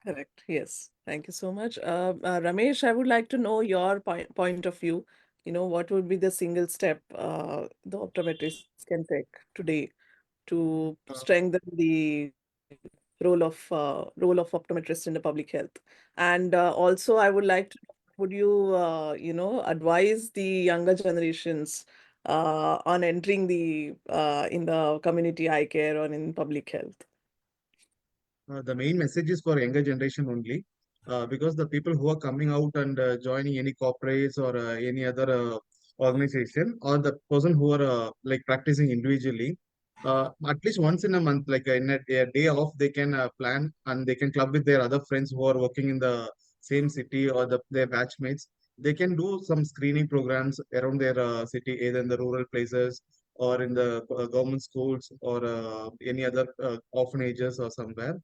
Correct. Yes. Thank you so much. Ramesh, I would like to know your point of view. What would be the single step the optometrists can take today to strengthen the role of optometrist in the public health? And also, I would like to, would you, advise the younger generations on entering the in the community eye care or in public health? The main message is for younger generation only, because the people who are coming out and joining any corporates or any other organization, or the person who are like practicing individually, at least once in a month, like a day off, they can plan and they can club with their other friends who are working in the same city or their batchmates. They can do some screening programs around their city, either in the rural places or in the government schools or any other orphanages or somewhere.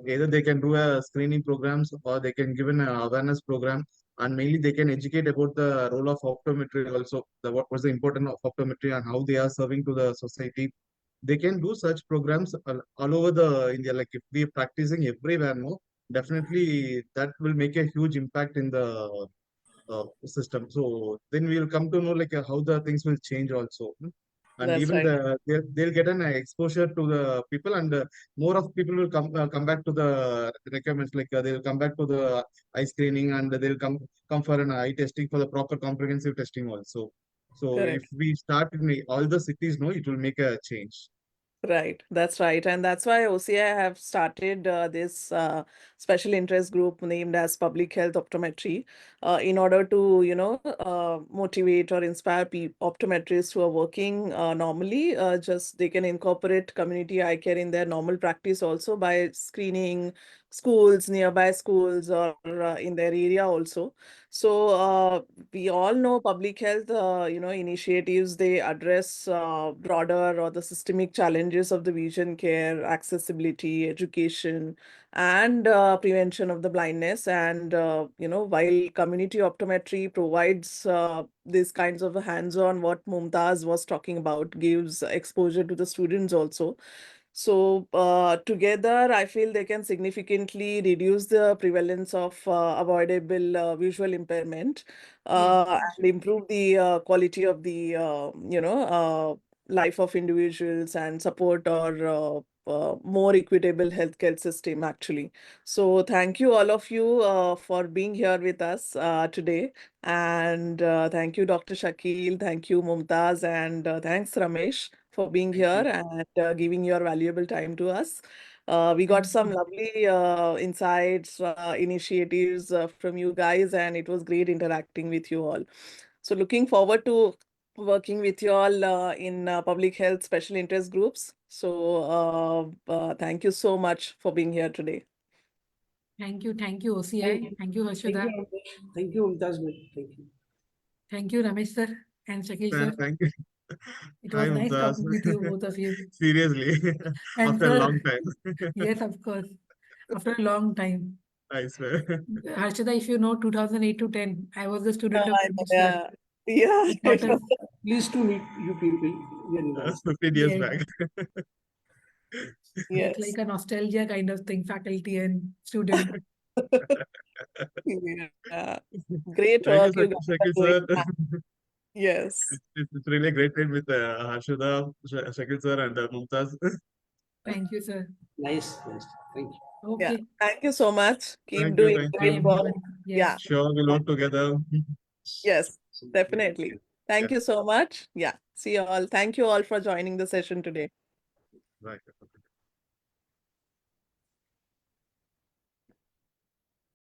Either they can do a screening programs or they can give an awareness program, and mainly they can educate about the role of optometry also, what was the importance of optometry and how they are serving to the society. They can do such programs all over the India. Like if we are practicing everywhere, no, definitely that will make a huge impact in the system. So then we will come to know like how the things will change also. And That's even right. they'll get an exposure to the people, and more of people will come back to the requirements. Like they'll come back to the eye screening, and they'll come for an eye testing, for the proper comprehensive testing also. So if Correct. we start in all the cities, no, it will make a change. Right, that's right. And that's why OCI have started this special interest group named as Public Health Optometry in order to, motivate or inspire optometrists who are working normally. Just they can incorporate community eye care in their normal practice also by screening schools, nearby schools, or in their area also. So we all know public health, initiatives, they address broader or the systemic challenges of the vision care, accessibility, education, and prevention of the blindness. And, while community optometry provides these kinds of hands-on, what Mumtaz was talking about, gives exposure to the students also. So, together, I feel they can significantly reduce the prevalence of avoidable visual impairment Yes. and improve the quality of the, life of individuals and support our more equitable healthcare system, actually. So, thank you, all of you, for being here with us today. And thank you, Dr. Shakil. Thank you, Mumtaz. And thanks, Ramesh, for being Thank here you. and giving your valuable time to us. We got Thank some you. lovely insights, initiatives from you guys, and it was great interacting with you all. So, looking forward to working with you all in public health special interest groups. So, thank you so much for being here today. Thank you, Thank OCI. you. Thank you, Thank you, Harshada. Ramesh. Thank you, Mumtaz. Thank you. Thank you, Ramesh sir and Shakil sir. Thank you. It Hi, was nice Mumtaz. talking with you, both of you. Seriously, And after a long sir, time. yes, of course, after a long time. I swear. Harshada, if you know 2008 to 10, I was the student of I know, Ramesh sir. yeah. Yeah, Not a, Pleased to meet you people very well. 15 years Yeah. back. it's yes. like a nostalgia kind of thing, faculty and student. Yeah. Great Thank you, work you guys are Shakil doing. sir. Yes, It's really a great time with Harshada, Shakil sir, and Mumtaz. Thank you, sir. Nice, nice. Thank you. yeah. Okay. Thank you so much. Keep Thank you, doing thank Bye, great you. work. everyone. Yes. Yeah, Sure, we'll work together. yes, definitely. Thank Yeah. you so much. Yeah, see you all. Thank you all for joining the session today. Right.